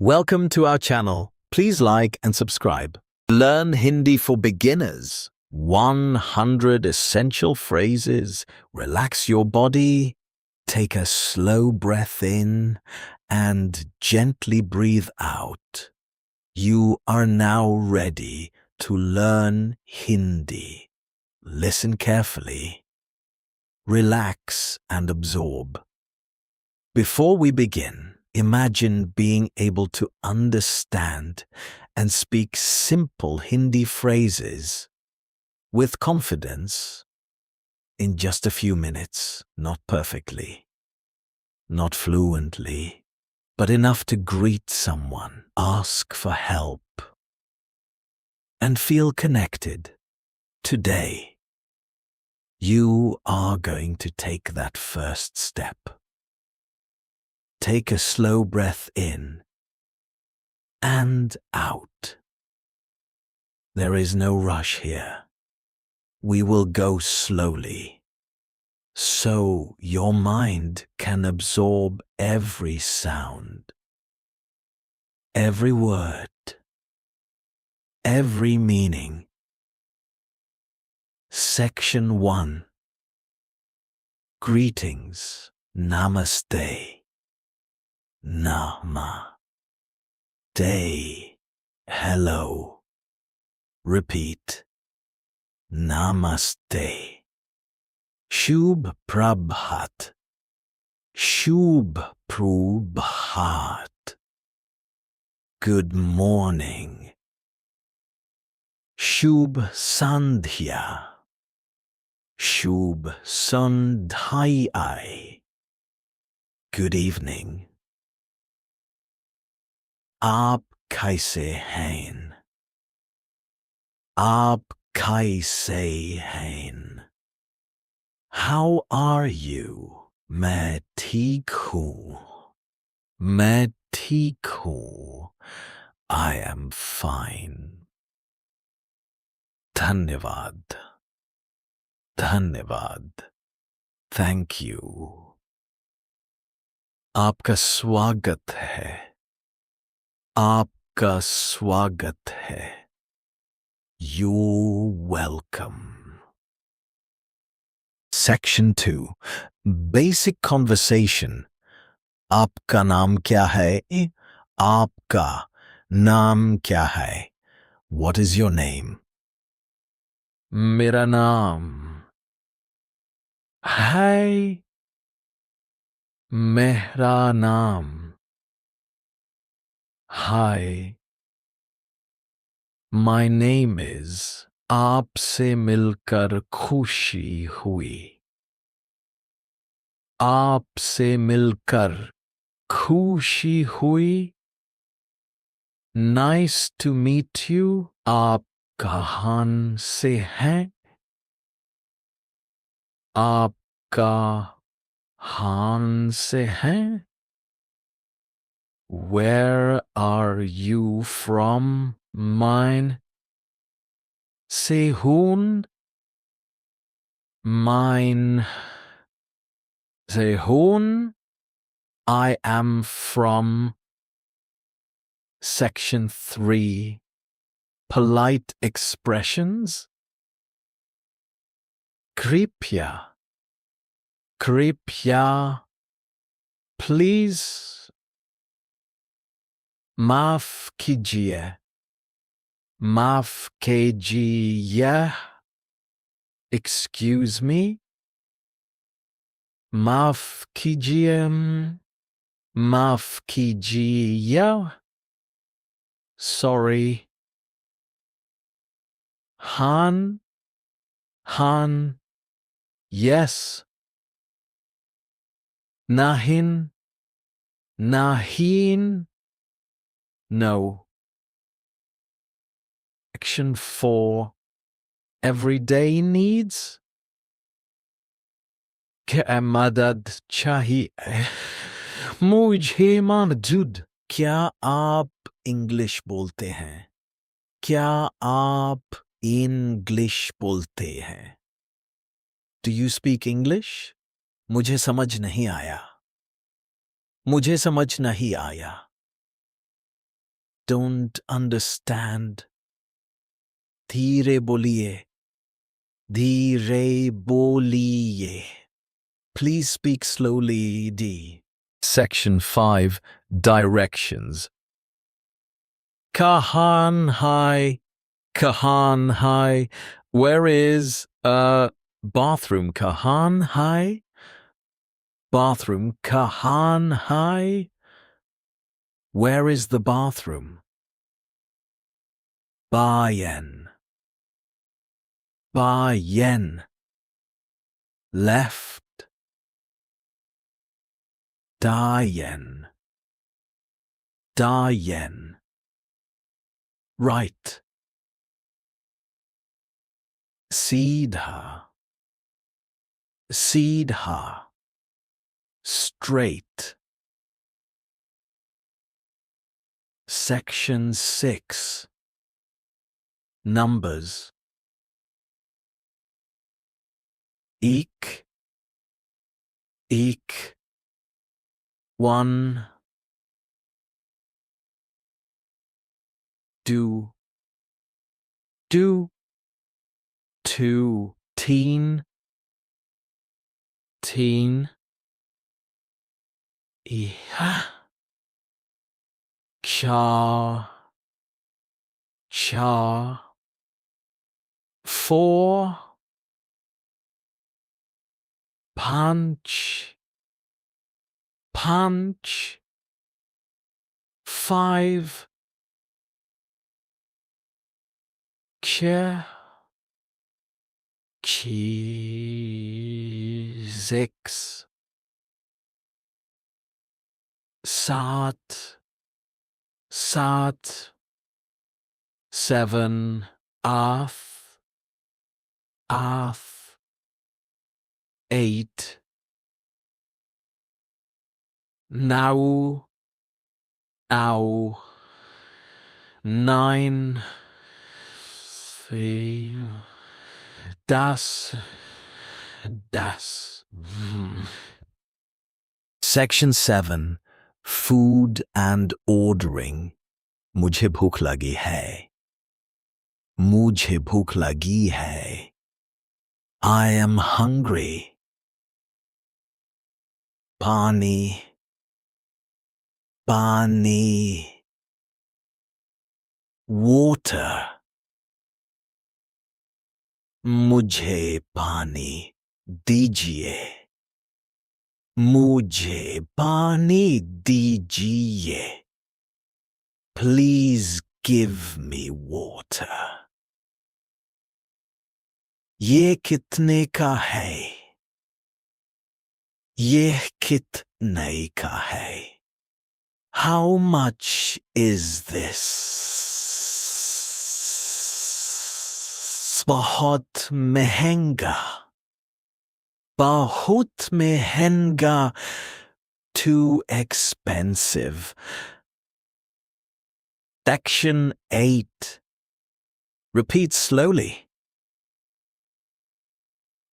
Welcome to our channel. Please like and subscribe. Learn Hindi for beginners. 100 essential phrases. Relax your body. Take a slow breath in and gently breathe out. You are now ready to learn Hindi. Listen carefully. Relax and absorb. Before we begin, imagine being able to understand and speak simple Hindi phrases with confidence in just a few minutes, not perfectly, not fluently, but enough to greet someone, ask for help, and feel connected. Today, you are going to take that first step. Take a slow breath in and out. There is no rush here. We will go slowly, so your mind can absorb every sound, every word, every meaning. Section 1. Greetings. Namaste. Nama. Day. Hello. Repeat. Namaste. Shubh Prabhat. Shubh Prabhat. Good morning. Shubh Sandhya. Shubh Sandhyai. Good evening. आप कैसे हैं? आप कैसे हैं? How are you? मैं ठीक हूँ. मैं ठीक हूँ. I am fine. धन्यवाद. धन्यवाद. Thank you. आपका स्वागत है. आपका स्वागत है. You're welcome. Section 2. Basic conversation. आपका नाम क्या है? आपका नाम क्या है? What is your name? मेरा नाम है. मेरा नाम. Hi. My name is. आपसे मिलकर खुशी हुई. आपसे मिलकर खुशी हुई. Nice to meet you. आप कहाँ से हैं? आप कहाँ से हैं? Where are you from? Mine. Sehun. Mine. Sehun. I am from. Section 3. Polite expressions. Kripya. Kripya. Please. माफ कीजिए. माफ कीजिए. Excuse me. माफ कीजिए. माफ कीजिए. Sorry. Han. Han. Yes. Nahin. Nahin. No. Section 4. Everyday needs. क्या मदद चाहिए? मुझे मदद. क्या आप इंग्लिश बोलते हैं? क्या आप इंग्लिश बोलते हैं? Do you speak English? मुझे समझ नहीं आया. मुझे समझ नहीं आया. don't understand. धीरे बोलिए. धीरे बोलिए. Please speak slowly, D. Section 5. Directions. Kahan hai. Kahan hai. Where is bathroom? Kahan hai. Bathroom. Kahan hai. Where is the bathroom? Bayen. Bayen. Left. Dayen. Dayen. Right. Seedha. Seedha. Straight. Section 6. Numbers. Eek. Eek. 1. Do. 2. Teen. Iha. Cha. 4. Punch. 5. Key 6. Sat. 7. Ath. 8. Now. 9. 3. Das. Section 7. Food and ordering. मुझे भूख लगी है. मुझे भूख लगी है. I am hungry. Pani. Water. मुझे पानी दीजिए. मुझे पानी दीजिए. Please give me water. ये कितने का है? ये कितने का है? How much is this? बहुत महंगा. बहुत महंगा. Too expensive. Section 8. Repeat slowly.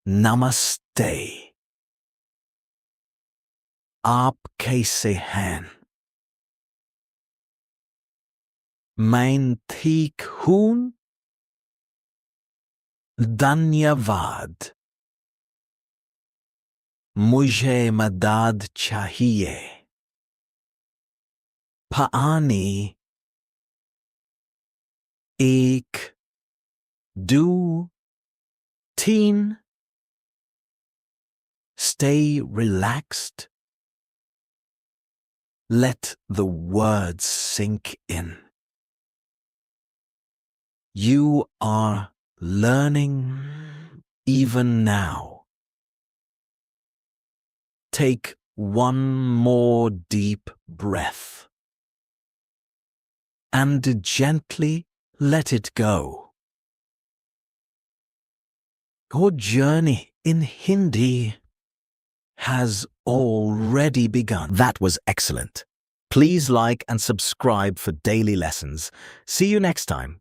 Namaste. आप कैसे हैं? मैं ठीक हूँ. धन्यवाद. मुझे मदद चाहिए. पानी. 1. 2. 3. Stay relaxed. Let the words sink in. You are learning even now. Take one more deep breath and gently let it go. Your journey in Hindi has already begun. That was excellent. Please like and subscribe for daily lessons. See you next time.